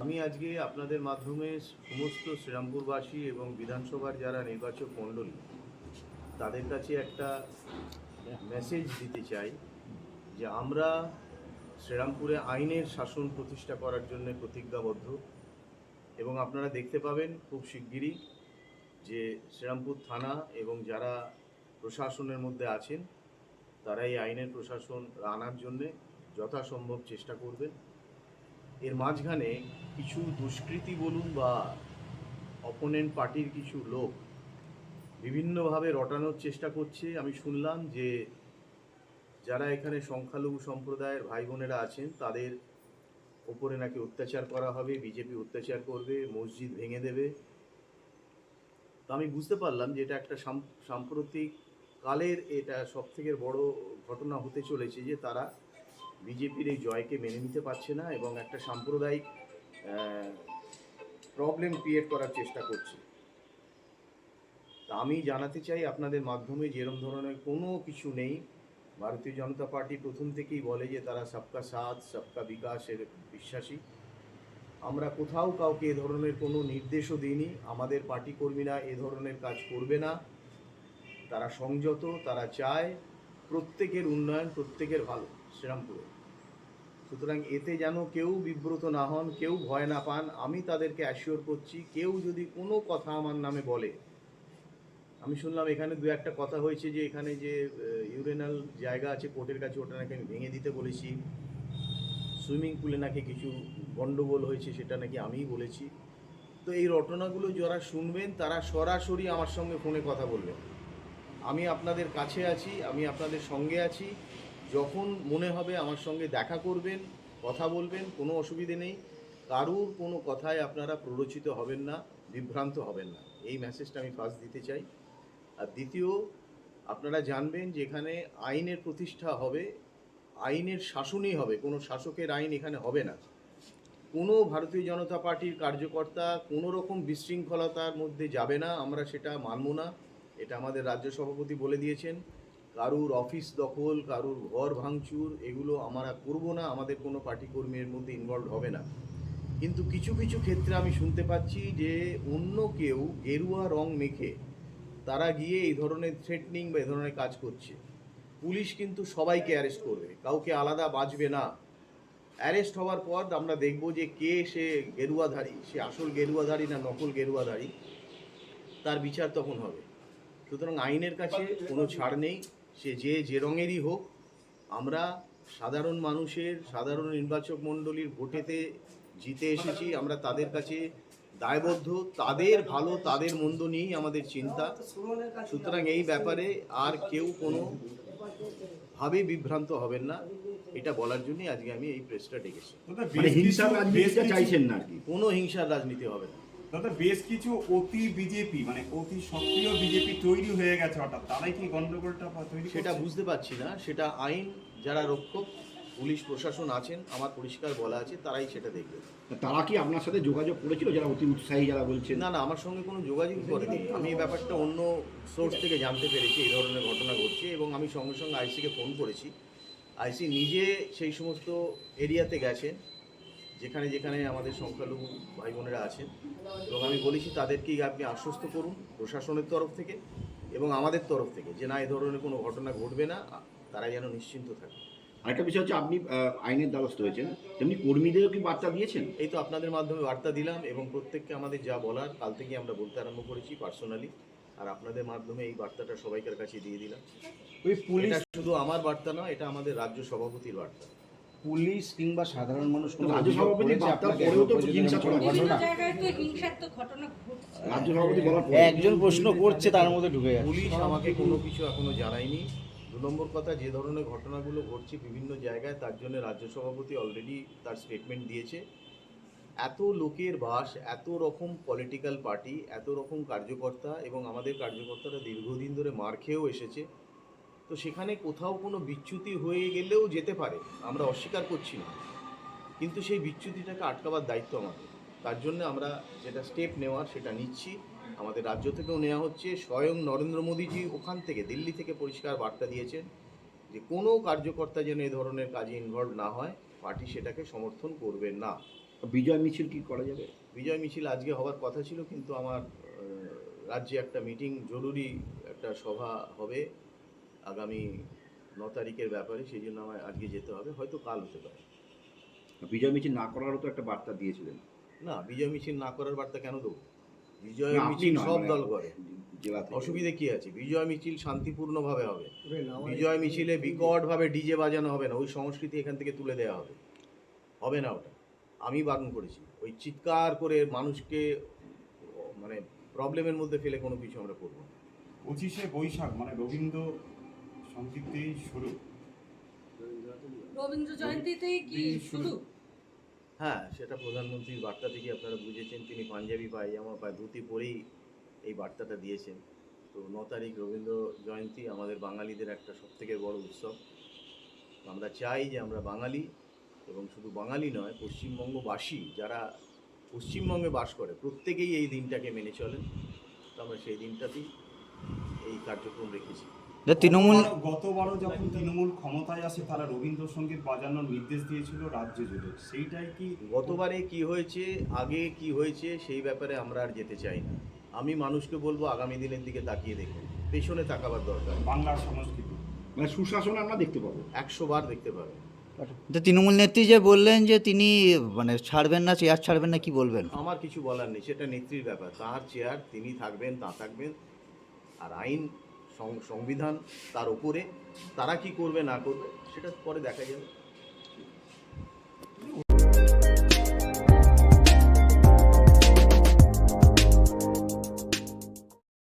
আমি আজকে আপনাদের মাধ্যমে সমস্ত শ্রীরামপুরবাসী এবং বিধানসভার যারা নির্বাচক মণ্ডলী তাদের কাছে একটা মেসেজ দিতে চাই যে আমরা শ্রীরামপুরে আইনের শাসন প্রতিষ্ঠা করার জন্য প্রতিজ্ঞাবদ্ধ এবং আপনারা দেখতে পাবেন খুব শিগগিরই যে শ্রীরামপুর থানা এবং যারা প্রশাসনের মধ্যে আছেন তারা এই আইনের প্রশাসন আনার জন্যে যথাসম্ভব চেষ্টা করবেন। এর মাঝখানে কিছু দুষ্কৃতী বলুন বা অপোনেন্ট পার্টির কিছু লোক বিভিন্নভাবে রটানোর চেষ্টা করছে। আমি শুনলাম যে যারা এখানে সংখ্যালঘু সম্প্রদায়ের ভাই বোনেরা আছেন তাদের ওপরে নাকি অত্যাচার করা হবে, বিজেপি অত্যাচার করবে, মসজিদ ভেঙে দেবে। তো আমি বুঝতে পারলাম যে এটা একটা সাম্প্রতিক কালের এটা সবথেকে বড় ঘটনা হতে চলেছে যে তারা বিজেপির এই জয়কে মেনে নিতে পারছে না এবং একটা সাম্প্রদায়িক প্রবলেম ক্রিয়েট করার চেষ্টা করছে। তা আমি জানাতে চাই আপনাদের মাধ্যমে যে এরকম ধরনের কোনো কিছু নেই। ভারতীয় জনতা পার্টি প্রথম থেকেই বলে যে তারা সবকা সাথ সবকা বিকাশের বিশ্বাসী। আমরা কোথাও কাউকে এ ধরনের কোনো নির্দেশও দিইনি। আমাদের পার্টি কর্মীরা এ ধরনের কাজ করবে না, তারা সংযত, তারা চায় প্রত্যেকের উন্নয়ন, প্রত্যেকের ভালো শ্রীরামপুরে। সুতরাং এতে যেন কেউ বিব্রত না হন, কেউ ভয় না পান। আমি তাদেরকে অ্যাসিওর করছি, কেউ যদি কোনো কথা আমার নামে বলে, আমি শুনলাম এখানে দু একটা কথা হয়েছে যে এখানে যে ইউরেনাল জায়গা আছে কোর্টের কাছে ওটা নাকি আমি ভেঙে দিতে বলেছি, সুইমিং পুলে নাকি কিছু গণ্ডগোল হয়েছে সেটা নাকি আমিই বলেছি। তো এই রটনাগুলো যারা শুনবেন তারা সরাসরি আমার সঙ্গে ফোনে কথা বলবেন। আমি আপনাদের কাছে আছি, আমি আপনাদের সঙ্গে আছি। যখন মনে হবে আমার সঙ্গে দেখা করবেন, কথা বলবেন, কোনো অসুবিধে নেই। কারুর কোনো কথায় আপনারা প্ররোচিত হবেন না, বিভ্রান্ত হবেন না, এই মেসেজটা আমি ফার্স্ট দিতে চাই। আর দ্বিতীয়, আপনারা জানবেন যে এখানে আইনের প্রতিষ্ঠা হবে, আইনের শাসনই হবে, কোনো শাসকের আইন এখানে হবে না। কোনো ভারতীয় জনতা পার্টির কার্যকর্তা কোনো রকম বিশৃঙ্খলতার মধ্যে যাবে না, আমরা সেটা মানব না। এটা আমাদের রাজ্য সভাপতি বলে দিয়েছেন। কারুর অফিস দখল, কারুর ঘর ভাঙচুর, এগুলো আমরা করব না। আমাদের কোনো পার্টি কর্মীর মধ্যে ইনভলভ হবে না। কিন্তু কিছু কিছু ক্ষেত্রে আমি শুনতে পাচ্ছি যে অন্য কেউ গেরুয়া রং মেখে তারা গিয়ে এই ধরনের থ্রেটনিং বা এই ধরনের কাজ করছে। পুলিশ কিন্তু সবাইকে অ্যারেস্ট করবে, কাউকে আলাদা বাঁচবে না। অ্যারেস্ট হওয়ার পর আমরা দেখব যে কে সে গেরুয়াধারী, সে আসল গেরুয়াধারী না নকল গেরুয়াধারী, তার বিচার তখন হবে। সুতরাং আইনের কাছে কোনো ছাড় নেই, সে যে রঙেরই হোক। আমরা সাধারণ মানুষের, সাধারণ নির্বাচক মণ্ডলীর ভোটেতে জিতে এসেছি, আমরা তাদের কাছে দায়বদ্ধ, তাদের ভালো তাদের মন্দ নিয়েই আমাদের চিন্তা। সুতরাং এই ব্যাপারে আর কেউ কোনো ভাবে বিভ্রান্ত হবেন না, এটা বলার জন্যই আজকে আমি এই প্রেসটা ডেকেছি। হিংসার রাজনীতিটা চাইছেন না আর কি? কোনো হিংসার রাজনীতি হবে না দাদা। বেশ কিছু অতি বিজেপি মানে অতি সক্রিয় বিজেপি তৈরি হয়ে গেছে হঠাৎ, তারাই কি গন্ডগোলটা তৈরি করছে? সেটা বুঝতে পারছি না। সেটা আইন যারা রক্ষক পুলিশ প্রশাসন আছেন, আমার পরিষ্কার বলা আছে, তারাই সেটা দেখবে। তারা কি আপনার সাথে যোগাযোগ করেছিল যারা অতি উৎসাহী যারা বলছেন? না, আমার সঙ্গে কোনো যোগাযোগ করেনি। আমি এই ব্যাপারটা অন্য সোর্স থেকে জানতে পেরেছি এই ধরনের ঘটনা ঘটছে এবং আমি সঙ্গে সঙ্গে আইসিকে ফোন করেছি। আইসি নিজে সেই সমস্ত এরিয়াতে গেছেন যেখানে যেখানে আমাদের সংখ্যালঘু ভাই বোনেরা আছেন এবং আমি বলেছি তাদেরকেই আপনি আশ্বস্ত করুন প্রশাসনের তরফ থেকে এবং আমাদের তরফ থেকে যে না, এই ধরনের কোনো ঘটনা ঘটবে না, তারা যেন নিশ্চিন্ত থাকে। আরেকটা বিষয় হচ্ছে, আপনি আইনের দ্বারস্থ হয়েছেন, তেমনি কর্মীদেরও কি বার্তা দিয়েছেন? এই তো আপনাদের মাধ্যমে বার্তা দিলাম এবং প্রত্যেককে আমাদের যা বলার কাল থেকে আমরা বলতে আরম্ভ করেছি পার্সোনালি, আর আপনাদের মাধ্যমে এই বার্তাটা সবাইকার কাছে দিয়ে দিলাম। ওই পুলিশ শুধু আমার বার্তা নয়, এটা আমাদের রাজ্য সভাপতির বার্তা। পুলিশ কিংবা সাধারণ মানুষ রাজ্য সভাপতি বার্তার পরেও তো হিংসা চলে। রাজ্য সভাপতি বলার পরে একজন প্রশ্ন করছে তার মধ্যে ঢুকে যাচ্ছে। পুলিশ আমাকে কোনো কিছু এখনো জানায়নি। 2 নম্বর কথা, যে ধরনের ঘটনাগুলো ঘটছে বিভিন্ন জায়গায়, তার জন্য রাজ্য সভাপতি অলরেডি তার স্টেটমেন্ট দিয়েছে। এত লোকের বাস, এত রকম পলিটিক্যাল পার্টি, এত রকম কার্যকর্তা এবং আমাদের কার্যকর্তারা দীর্ঘদিন ধরে মার খেয়েও এসেছে। তো সেখানে কোথাও কোনো বিচ্যুতি হয়ে গেলেও যেতে পারে, আমরা অস্বীকার করছি না, কিন্তু সেই বিচ্যুতিটাকে আটকাবার দায়িত্ব আমাদের। তার জন্য আমরা যেটা স্টেপ নেওয়ার সেটা নিচ্ছি, আমাদের রাজ্য থেকেও নেওয়া হচ্ছে। স্বয়ং নরেন্দ্র মোদীজি ওখান থেকে দিল্লি থেকে পরিষ্কার বার্তা দিয়েছেন যে কোনো কার্যকর্তা যেন এ ধরনের কাজে ইনভলভ না হয় পার্টি সেটাকে সমর্থন করবেন না। বিজয় মিছিল কি করা যাবে? বিজয় মিছিল আজকে হওয়ার কথা ছিল, কিন্তু আমার রাজ্যে একটা মিটিং, জরুরি একটা সভা হবে আগামী 9 তারিখের ব্যাপারে, সেই জন্য আমার আজকে যেতে হবে, হয়তো কাল হতে পারে। বিজয় মিছিল না করারও তো একটা বার্তা দিয়েছিলেন। না, বিজয় মিছিল না করার বার্তা কেন দেবো? বিজয় না, আপনি মিছিল নয়, সব মানে দল করে, জেলা থেকে। অসুবিধে কি আছে? বিজয় মিছিল শান্তিপূর্ণভাবে হবে। বিজয় মিছিলে বিকটভাবে ডিজে বাজানো হবে না, ওই সংস্কৃতি এখান থেকে তুলে দেওয়া হবে, হবে না ওটা। আমি বারণ করেছি, ওই চিৎকার করে মানুষকে মানে প্রবলেমের মধ্যে ফেলে কোনো কিছু আমরা করবো না। 25শে বৈশাখ মানে রবীন্দ্র সংগীতেই শুরু। রবীন্দ্র জয়ন্তীতেই কি শুরু? হ্যাঁ, সেটা প্রধানমন্ত্রীর বার্তা থেকে আপনারা বুঝেছেন, তিনি পাঞ্জাবি পায়জামা বা ধুতি পরেই এই বার্তাটা দিয়েছেন। তো 9 তারিখ রবীন্দ্র জয়ন্তী আমাদের বাঙালিদের একটা সবথেকে বড় উৎসব। আমরা চাই যে আমরা বাঙালি, এবং শুধু বাঙালি নয়, পশ্চিমবঙ্গবাসী যারা পশ্চিমবঙ্গে বাস করে প্রত্যেকেই এই দিনটাকে মেনে চলেন। তো আমরা সেই দিনটাতেই এই কার্যক্রম রেখেছি। তৃণমূল গতবারও যখন তৃণমূল ক্ষমতায় আসে তারা রবীন্দ্রসঙ্গীত বাজানোর নির্দেশ দিয়েছিল রাজ্য জুড়ে, সেইটাই কি গতবারে কি হয়েছে, আগে কি হয়েছে, সেই ব্যাপারে আমরা আর যেতে চাই না। আমি মানুষকে বলবো আগামী দিনের দিকে তাকিয়ে দেখুন, পেছনে তাকাবার দরকার নেই। বাংলার সংস্কৃতি? মানে সুশাসন আমরা দেখতে পাবো। 100 বার দেখতে পাবে। তৃণমূল নেত্রী যে বললেন যে তিনি মানে ছাড়বেন না, চেয়ার ছাড়বেন না, কি বলবেন? আমার কিছু বলার নেই, সেটা নেত্রীর ব্যাপার, তার চেয়ার, তিনি থাকবেন, তা থাকবেন। আর আইন, সংবিধান তার উপরে, তারা কি করবে না করবে সেটা পরে দেখা যাবে।